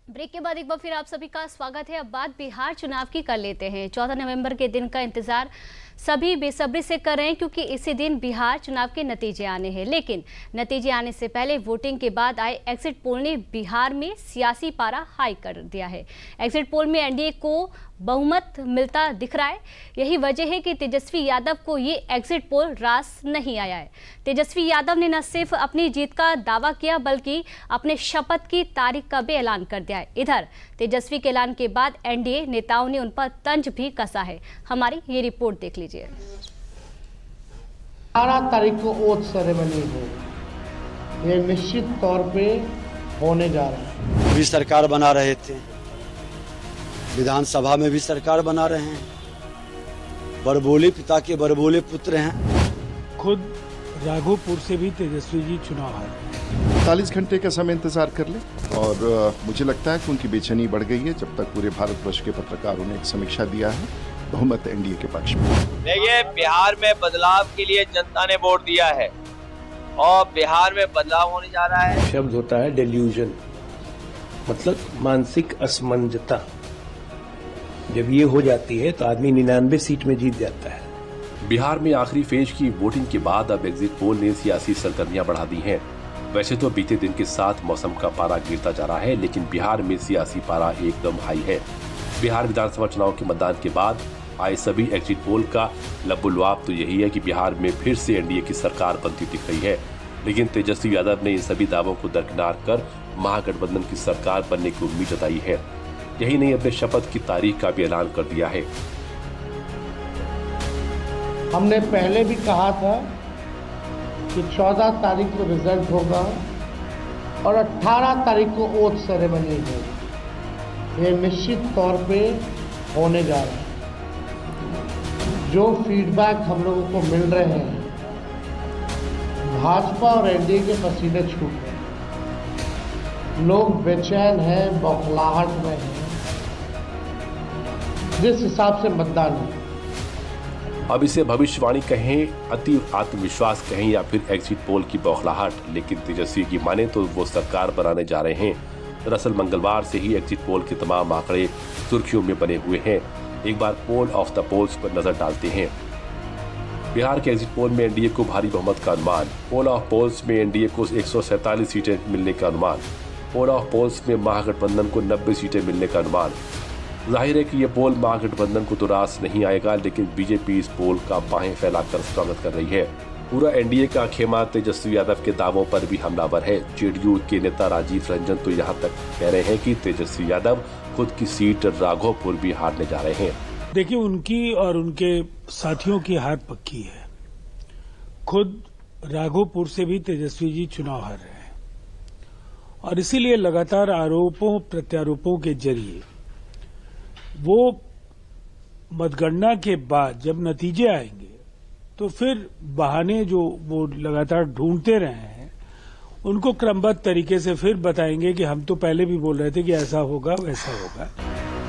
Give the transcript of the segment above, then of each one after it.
Break के बाद एक बार फिर आप सभी का स्वागत है। अब बात बिहार चुनाव की कर लेते हैं। 14 नवंबर के दिन का इंतजार सभी बेसब्री से कर रहे हैं क्योंकि इसी दिन बिहार चुनाव के नतीजे आने हैं। लेकिन नतीजे आने से पहले वोटिंग के बाद आए एग्जिट पोल ने बिहार में सियासी पारा हाई कर दिया है। एग्जिट पोल में एनडीए को बहुमत मिलता दिख रहा है। यही वजह है कि तेजस्वी यादव को ये एग्जिट पोल रास नहीं आया है। तेजस्वी यादव ने न सिर्फ अपनी जीत का दावा किया बल्कि अपने शपथ की तारीख का भी ऐलान कर दिया है। इधर तेजस्वी के ऐलान के बाद एनडीए नेताओं ने उन पर तंज भी कसा है। हमारी ये रिपोर्ट देख लीजिए। 18 तारीख को ओथ सेरेमनी हो, ये निश्चित तौर पे होने जा रहा है। भी सरकार बना रहे थे, विधानसभा में भी सरकार बना रहे हैं, बड़बोले पिता के बड़बोले पुत्र हैं। खुद राघोपुर से भी तेजस्वी जी चुनाव हारे। 40 घंटे का समय इंतजार कर ले और मुझे लगता है कि उनकी बेचैनी बढ़ गई है जब तक पूरे भारतवर्ष के पत्रकारों ने एक समीक्षा दिया है। बहुमत एनडीए के पक्ष में। देखिए, बिहार में बदलाव के लिए जनता ने वोट दिया है और बिहार में बदलाव होने जा रहा है। शब्द होता है डेल्यूजन, मतलब मानसिक असमंजता। जब ये हो जाती है तो आदमी 99 सीट में जीत जाता है। बिहार में आखिरी फेज की वोटिंग के बाद अब एग्जिट पोल ने सियासी सरगर्मियां बढ़ा दी हैं। वैसे तो बीते दिन के साथ मौसम का पारा गिरता जा रहा है, लेकिन बिहार में सियासी पारा एकदम हाई है। बिहार विधानसभा चुनाव के मतदान के बाद आए सभी एग्जिट पोल का लबुलवाब तो यही है कि बिहार में फिर से एनडीए की सरकार बनती दिख रही है। लेकिन तेजस्वी यादव ने इन सभी दावों को दरकिनार कर महागठबंधन की सरकार बनने की उम्मीद जताई है। यही नहीं, अपने शपथ की तारीख का भी ऐलान कर दिया है। हमने पहले भी कहा था कि 14 तारीख को रिजल्ट होगा और 18 तारीख को ओथ सेरेमनी होगी। ये निश्चित तौर पे होने जा रहा है। जो फीडबैक हम लोगों को मिल रहे हैं, भाजपा और एनडीए के पसीने छूट रहे हैं। लोग बेचैन हैं, बौखलाहट में हैं, जिस हिसाब से मतदान है। अब इसे भविष्यवाणी कहें, अति आत्मविश्वास कहें या फिर एग्जिट पोल की बौखलाहट, लेकिन तेजस्वी की माने तो वो सरकार बनाने जा रहे हैं। दरअसल मंगलवार से ही एग्जिट पोल के तमाम आंकड़े सुर्खियों में बने हुए हैं। एक बार पोल ऑफ द पोल्स पर नजर डालते हैं। बिहार के एग्जिट पोल में एनडीए को भारी बहुमत का अनुमान। पोल ऑफ पोल्स में एनडीए को 147 सीटें मिलने का अनुमान। पोल ऑफ पोल्स में महागठबंधन को 90 सीटें मिलने का अनुमान। जाहिर है कि ये पोल महागठबंधन को तो रास नहीं आएगा, लेकिन बीजेपी इस पोल का बाहें फैलाकर स्वागत कर रही है। पूरा एनडीए का खेमा तेजस्वी यादव के दावों पर भी हमलावर है। जेडीयू के नेता राजीव रंजन तो यहाँ तक कह रहे हैं कि तेजस्वी यादव खुद की सीट राघोपुर भी हारने जा रहे हैं। देखिए, उनकी और उनके साथियों की हार पक्की है। खुद राघोपुर से भी तेजस्वी जी चुनाव हार रहे हैं और इसीलिए लगातार आरोपों प्रत्यारोपों के जरिए वो मतगणना के बाद जब नतीजे आएंगे तो फिर बहाने जो वो लगातार ढूंढते रहे हैं उनको क्रमबद्ध तरीके से फिर बताएंगे कि हम तो पहले भी बोल रहे थे कि ऐसा होगा वैसा होगा।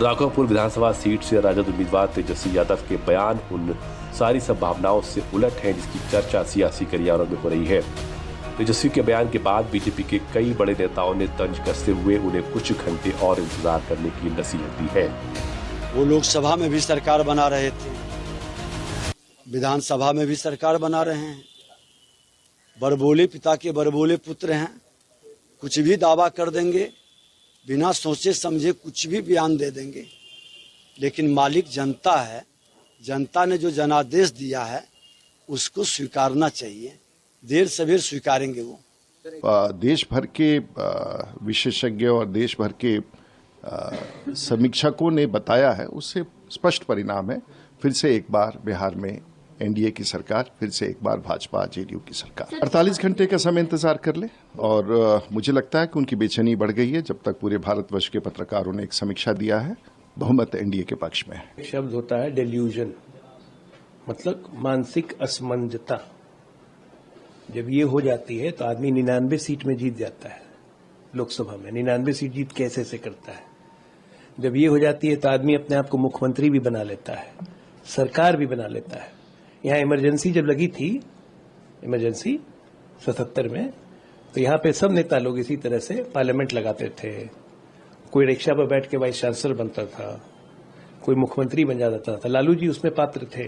राघोपुर विधानसभा सीट से राजद उम्मीदवार तेजस्वी यादव के बयान उन सारी संभावनाओं से उलट हैं जिसकी चर्चा सियासी गलियारों में हो रही है। तेजस्वी के बयान के बाद बीजेपी के कई बड़े नेताओं ने तंज कसते हुए उन्हें कुछ घंटे और इंतजार करने की नसीहत दी है। वो लोकसभा में भी सरकार बना रहे थे, विधानसभा में भी सरकार बना रहे हैं, बड़बोले पिता के बड़बोले पुत्र हैं। कुछ भी दावा कर देंगे, बिना सोचे समझे कुछ भी बयान दे देंगे, लेकिन मालिक जनता है। जनता ने जो जनादेश दिया है उसको स्वीकारना चाहिए। देर सवेर स्वीकारेंगे वो। देश भर के विशेषज्ञ और देश भर के समीक्षकों ने बताया है, उससे स्पष्ट परिणाम है। फिर से एक बार बिहार में एनडीए की सरकार, फिर से एक बार भाजपा जेडीयू की सरकार। 48 घंटे का समय इंतजार कर ले और मुझे लगता है कि उनकी बेचैनी बढ़ गई है जब तक पूरे भारतवर्ष के पत्रकारों ने एक समीक्षा दिया है। बहुमत एनडीए के पक्ष में है। शब्द होता है डेल्यूजन, मतलब मानसिक असमंजता। जब ये हो जाती है तो आदमी 99 सीट में जीत जाता है। लोकसभा में 99 सीट जीत कैसे से करता है। जब ये हो जाती है तो आदमी अपने आप को मुख्यमंत्री भी बना लेता है, सरकार भी बना लेता है। यहाँ इमरजेंसी जब लगी थी, इमरजेंसी 77 में, तो यहाँ पे सब नेता लोग इसी तरह से पार्लियामेंट लगाते थे, कोई रिक्शा पर बैठ के वाइस चांसलर बनता था, कोई मुख्यमंत्री बन जाता था। लालू जी उसमें पात्र थे।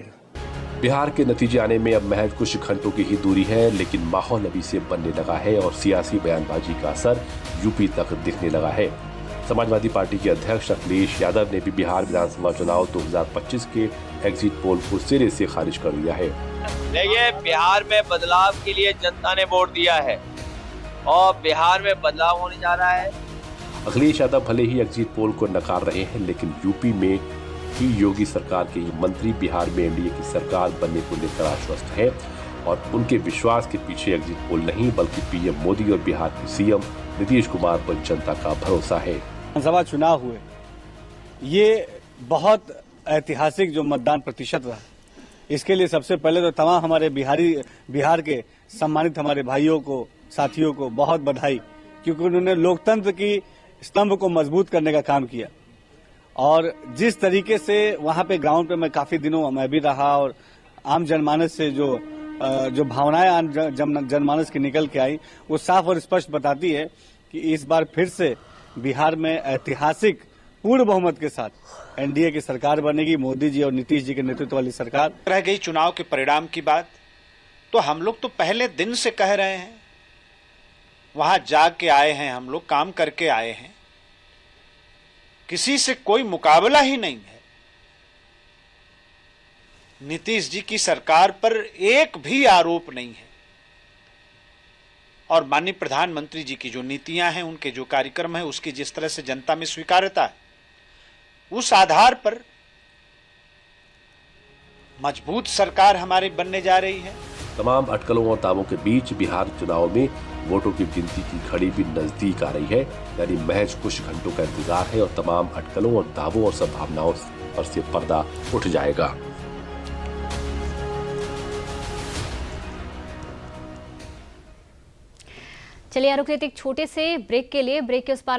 बिहार के नतीजे आने में अब महज कुछ घंटों की ही दूरी है, लेकिन माहौल अभी से बनने लगा है और सियासी बयानबाजी का असर यूपी तक दिखने लगा है। समाजवादी पार्टी के अध्यक्ष अखिलेश यादव ने भी बिहार विधानसभा चुनाव 2025 के एग्जिट पोल को सिरे से खारिज कर दिया है। देखिए, बिहार में बदलाव के लिए जनता ने वोट दिया है और बिहार में बदलाव होने जा रहा है। अखिलेश यादव भले ही एग्जिट पोल को नकार रहे हैं, लेकिन यूपी में ही योगी सरकार के ये मंत्री बिहार में एनडीए की सरकार बनने को लेकर आश्वस्त हैं और उनके विश्वास के पीछे एग्जिट पोल नहीं बल्कि पीएम मोदी और बिहार के सीएम नीतीश कुमार पर जनता का भरोसा है। विधानसभा चुनाव हुए, ये बहुत ऐतिहासिक जो मतदान प्रतिशत रहा, इसके लिए सबसे पहले तो तमाम हमारे बिहार के सम्मानित हमारे भाइयों को, साथियों को बहुत बधाई, क्योंकि उन्होंने लोकतंत्र की स्तंभ को मजबूत करने का काम किया। और जिस तरीके से वहां पे ग्राउंड पे मैं काफी दिनों मैं भी रहा और आम जनमानस से जो भावनाएं आम जनमानस की निकल के आई, वो साफ और स्पष्ट बताती है कि इस बार फिर से बिहार में ऐतिहासिक पूर्ण बहुमत के साथ एनडीए की सरकार बनेगी। मोदी जी और नीतीश जी के नेतृत्व वाली सरकार। रह गई चुनाव के परिणाम की बात, तो हम लोग तो पहले दिन से कह रहे हैं, वहां जाग के आए हैं, हम लोग काम करके आए हैं, किसी से कोई मुकाबला ही नहीं है। नीतीश जी की सरकार पर एक भी आरोप नहीं है और माननीय प्रधानमंत्री जी की जो नीतियां हैं, उनके जो कार्यक्रम है, उसकी जिस तरह से जनता में स्वीकार्यता है, उस आधार पर मजबूत सरकार हमारी बनने जा रही है। तमाम अटकलों और दावों के बीच बिहार चुनाव में वोटों की गिनती की घड़ी भी नजदीक आ रही है, यानी महज कुछ घंटों का इंतजार है और तमाम अटकलों और दावों और संभावनाओं पर से पर्दा उठ जाएगा। चलिए रुक लेते एक छोटे से ब्रेक के लिए। ब्रेक के उस पार